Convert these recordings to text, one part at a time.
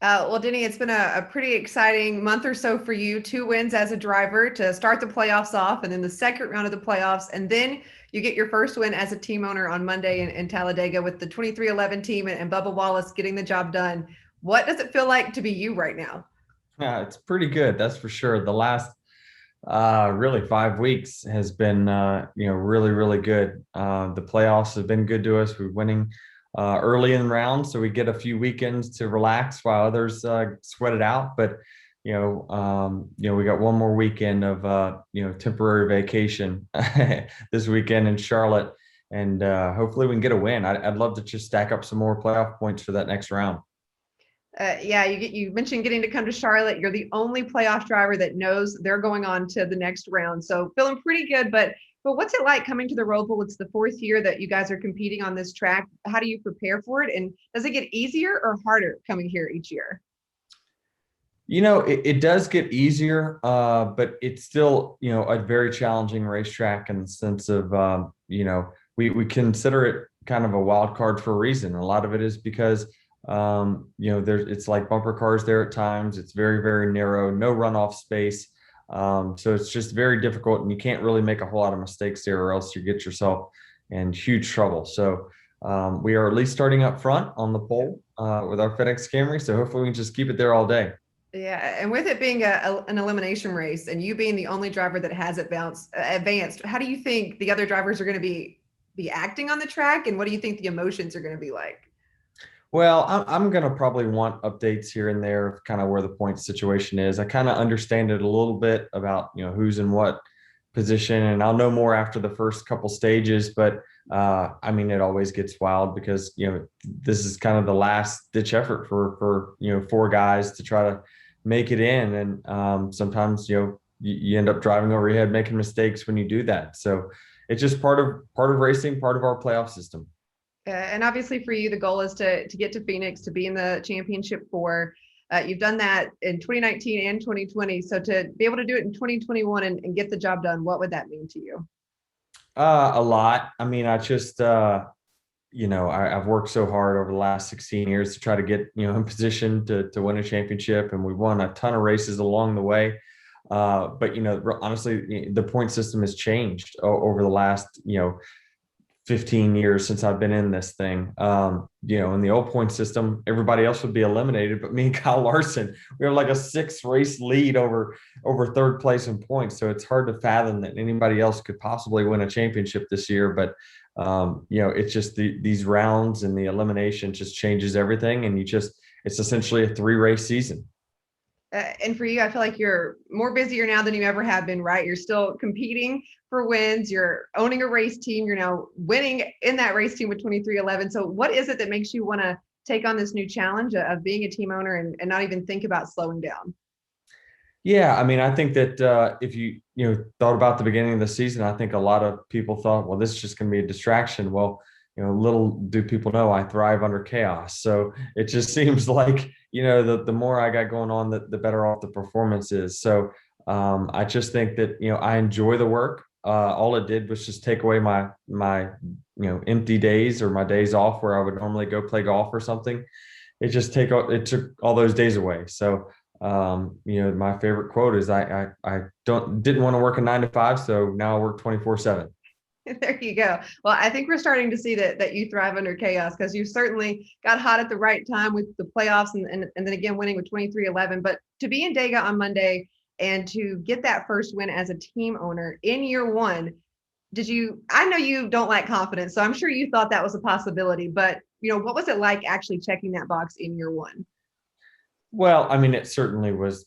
Well, Denny, it's been a pretty exciting month or so for you. 2 wins as a driver to start the playoffs off, and then the second round of the playoffs. And then you get your first win as a team owner on Monday in Talladega with the 2311 team and Bubba Wallace getting the job done. What does it feel like to be you right now? Yeah, it's pretty good. That's for sure. The last really 5 weeks has been really, really good. The playoffs have been good to us. We're winning early in rounds, so we get a few weekends to relax while others sweat it out. But we got one more weekend of temporary vacation this weekend in Charlotte, and hopefully we can get a win. I'd love to just stack up some more playoff points for that next round. Yeah, you mentioned getting to come to Charlotte. You're the only playoff driver that knows they're going on to the next round. So feeling pretty good, but what's it like coming to the ROVAL? It's the fourth year that you guys are competing on this track. How do you prepare for it? And does it get easier or harder coming here each year? It does get easier, but it's still, a very challenging racetrack in the sense of, we consider it kind of a wild card for a reason. A lot of it is because, it's like bumper cars there at times. It's very, very narrow, no runoff space. So it's just very difficult, and you can't really make a whole lot of mistakes there, or else you get yourself in huge trouble. So we are at least starting up front on the pole with our FedEx Camry. So hopefully we can just keep it there all day. Yeah, and with it being an elimination race and you being the only driver that has advanced, how do you think the other drivers are going to be acting on the track, and what do you think the emotions are going to be like? Well, I'm going to probably want updates here and there of kind of where the point situation is. I kind of understand it a little bit about, who's in what position, and I'll know more after the first couple stages. But I mean, it always gets wild because, this is kind of the last ditch effort for four guys to try to make it in. And sometimes, you end up driving over your head, making mistakes when you do that. So it's just part of racing, part of our playoff system. And obviously for you, the goal is to get to Phoenix, to be in the championship four. You've done that in 2019 and 2020. So to be able to do it in 2021 and get the job done, what would that mean to you? A lot. I mean, I just, I've worked so hard over the last 16 years to try to get, in position to win a championship. And we've won a ton of races along the way. But, honestly, the point system has changed over the last, 15 years since I've been in this thing. In the old point system, everybody else would be eliminated, but me and Kyle Larson, we have like a 6 race lead over third place in points. So it's hard to fathom that anybody else could possibly win a championship this year. But it's just these rounds and the elimination just changes everything, and it's essentially a 3 race season. And for you, I feel like you're more busier now than you ever have been, right? You're still competing for wins. You're owning a race team. You're now winning in that race team with 2311. So what is it that makes you want to take on this new challenge of being a team owner and not even think about slowing down? Yeah, I mean, I think that if you thought about the beginning of the season, I think a lot of people thought, well, this is just going to be a distraction. Well, little do people know I thrive under chaos. So it just seems like, the more I got going on, the better off the performance is. So I just think that, I enjoy the work. All it did was just take away my empty days or my days off where I would normally go play golf or something. It took all those days away. So my favorite quote is I didn't want to work a 9 to 5, so now I work 24/7. There you go. Well, I think we're starting to see that you thrive under chaos, because you certainly got hot at the right time with the playoffs and then again winning with 2311. But to be in Dega on Monday and to get that first win as a team owner in year one, I know you don't like confidence, so I'm sure you thought that was a possibility, but what was it like actually checking that box in year one? Well, I mean, it certainly was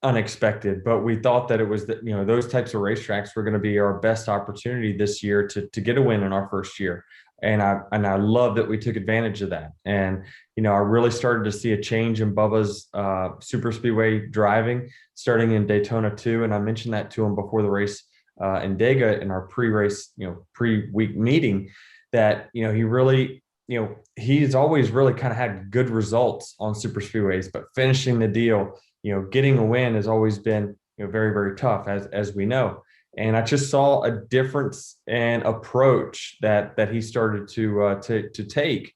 unexpected, but we thought that it was that, those types of racetracks were going to be our best opportunity this year to get a win in our first year. And I love that we took advantage of that. And, I really started to see a change in Bubba's super speedway driving starting in Daytona 2. And I mentioned that to him before the race in Dega in our pre-race, pre-week meeting, that, he really, he's always really kind of had good results on super speedways, but finishing the deal, getting a win has always been, very, very tough, as we know. And I just saw a difference in approach that he started to take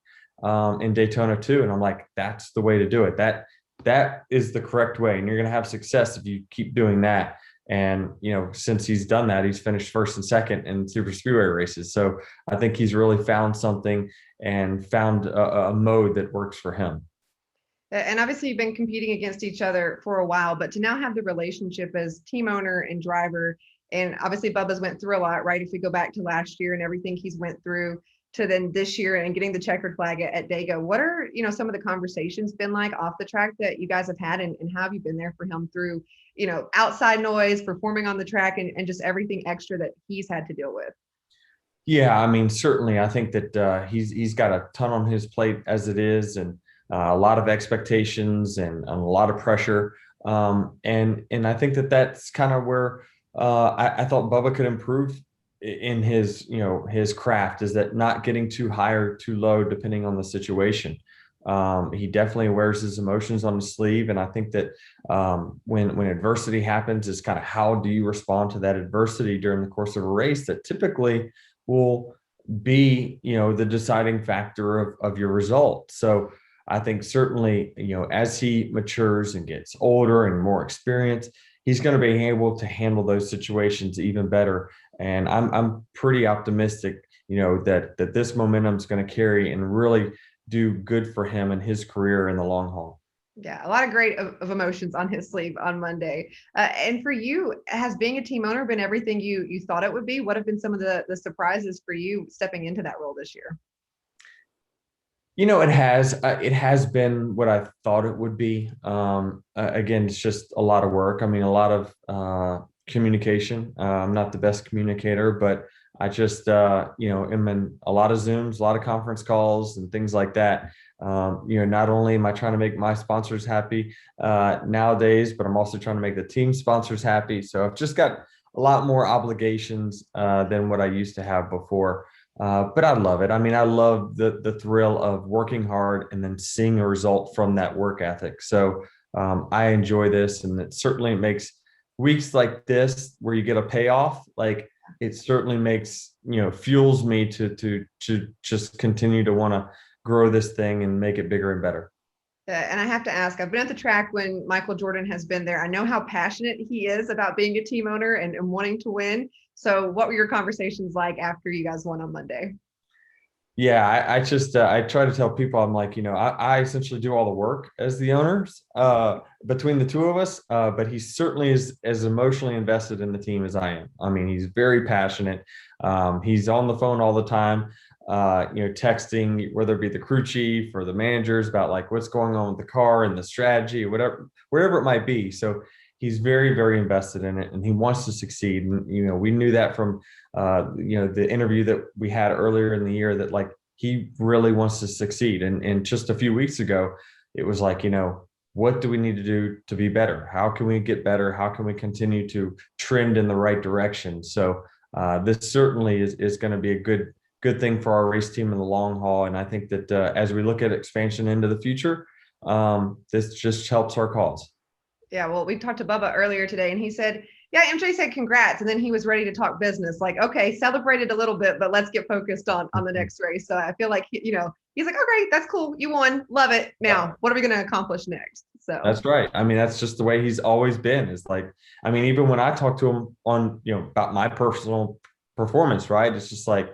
in Daytona too. And I'm like, that's the way to do it. That is the correct way. And you're going to have success if you keep doing that. And, since he's done that, he's finished first and second in super speedway races. So I think he's really found something and found a mode that works for him. And obviously you've been competing against each other for a while, but to now have the relationship as team owner and driver, and obviously Bubba's went through a lot, right? If we go back to last year and everything he's went through to then this year and getting the checkered flag at Dega, what are, some of the conversations been like off the track that you guys have had, and how have you been there for him through, outside noise, performing on the track, and just everything extra that he's had to deal with? Yeah, I mean, certainly I think that he's got a ton on his plate as it is, and a lot of expectations and a lot of pressure. And I think that that's kind of where I thought Bubba could improve in his craft, is that not getting too high or too low depending on the situation. He definitely wears his emotions on his sleeve, and I think that when adversity happens, it's kind of how do you respond to that adversity during the course of a race that typically will be the deciding factor of your result. So I think certainly, as he matures and gets older and more experienced, he's going to be able to handle those situations even better. And I'm pretty optimistic, that this momentum is going to carry and really do good for him and his career in the long haul. Yeah, a lot of great of emotions on his sleeve on Monday. And for you, has being a team owner been everything you thought it would be? What have been some of the surprises for you stepping into that role this year? It has been what I thought it would be. Again, it's just a lot of work. I mean, a lot of communication. I'm not the best communicator, but I just, am in a lot of Zooms, a lot of conference calls and things like that. Not only am I trying to make my sponsors happy nowadays, but I'm also trying to make the team sponsors happy. So I've just got a lot more obligations than what I used to have before. But I love it. I mean, I love the thrill of working hard and then seeing a result from that work ethic. So I enjoy this, and it certainly makes weeks like this where you get a payoff. Like, it certainly makes fuels me to just continue to want to grow this thing and make it bigger and better. And I have to ask, I've been at the track when Michael Jordan has been there. I know how passionate he is about being a team owner and wanting to win. So what were your conversations like after you guys won on Monday? Yeah, I just I try to tell people, I'm like, I essentially do all the work as the owners between the two of us, but he certainly is as emotionally invested in the team as I am. I mean, he's very passionate. He's on the phone all the time, texting, whether it be the crew chief or the managers, about like what's going on with the car and the strategy, whatever it might be. So he's very, very invested in it, and he wants to succeed. And we knew that from the interview that we had earlier in the year, that like he really wants to succeed. And just a few weeks ago, it was like, what do we need to do to be better? How can we get better? How can we continue to trend in the right direction? So this certainly is going to be a good thing for our race team in the long haul. And I think that as we look at expansion into the future, this just helps our cause. Yeah, well, we talked to Bubba earlier today, and he said, yeah, MJ said congrats, and then he was ready to talk business. Like, okay, celebrated a little bit, but let's get focused on the next race. So I feel like he's like, oh great, that's cool, you won, love it. Now, what are we going to accomplish next? So that's right. I mean, that's just the way he's always been. Is like, I mean, even when I talk to him on about my personal performance, right? It's just like,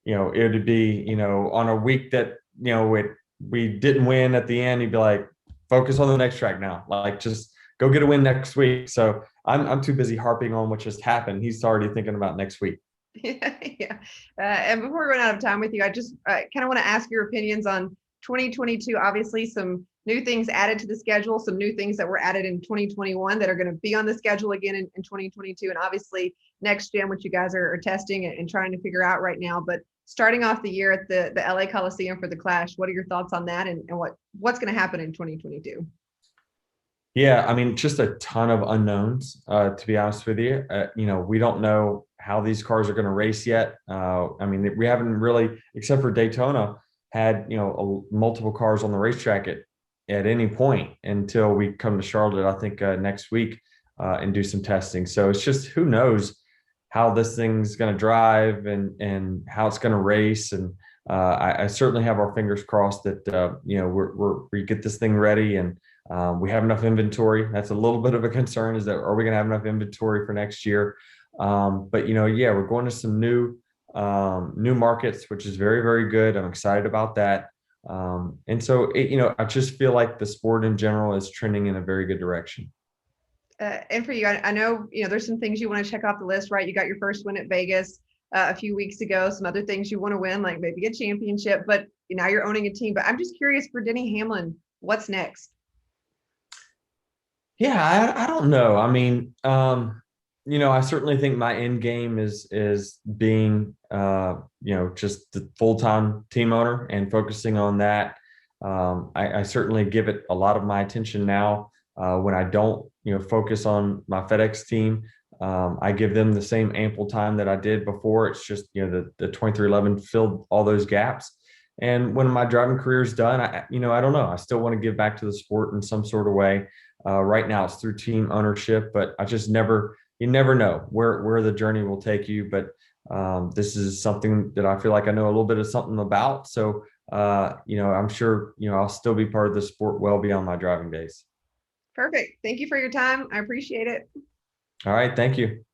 it would be on a week that we didn't win at the end, he'd be like, focus on the next track now. Like, just go get a win next week. So I'm too busy harping on what just happened. He's already thinking about next week. Yeah. And before we run out of time with you, I just kind of want to ask your opinions on 2022. Obviously, some new things added to the schedule, some new things that were added in 2021 that are going to be on the schedule again in 2022. And obviously, next gen, which you guys are testing and trying to figure out right now. But starting off the year at the LA Coliseum for the Clash, what are your thoughts on that, and what's going to happen in 2022? Yeah, I mean, just a ton of unknowns, to be honest with you. We don't know how these cars are going to race yet. I mean, we haven't really, except for Daytona, had multiple cars on the racetrack at any point until we come to Charlotte, I think next week, and do some testing. So it's just, who knows how this thing's going to drive and how it's going to race. And I certainly have our fingers crossed that we get this thing ready and we have enough inventory. That's a little bit of a concern, is that are we going to have enough inventory for next year? But yeah, we're going to some new markets, which is very, very good. I'm excited about that. And so I just feel like the sport in general is trending in a very good direction. And for you, I know, there's some things you want to check off the list, right? You got your first win at Vegas a few weeks ago, some other things you want to win, like maybe a championship, but now you're owning a team. But I'm just curious for Denny Hamlin, what's next? Yeah, I don't know. I mean, I certainly think my end game is being just the full-time team owner and focusing on that. I certainly give it a lot of my attention now. When I don't, focus on my FedEx team, I give them the same ample time that I did before. It's just, the 2311 filled all those gaps. And when my driving career is done, I don't know. I still want to give back to the sport in some sort of way. Right now it's through team ownership, but you never know where the journey will take you. But this is something that I feel like I know a little bit of something about. So, I'm sure, I'll still be part of the sport well beyond my driving days. Perfect. Thank you for your time. I appreciate it. All right. Thank you.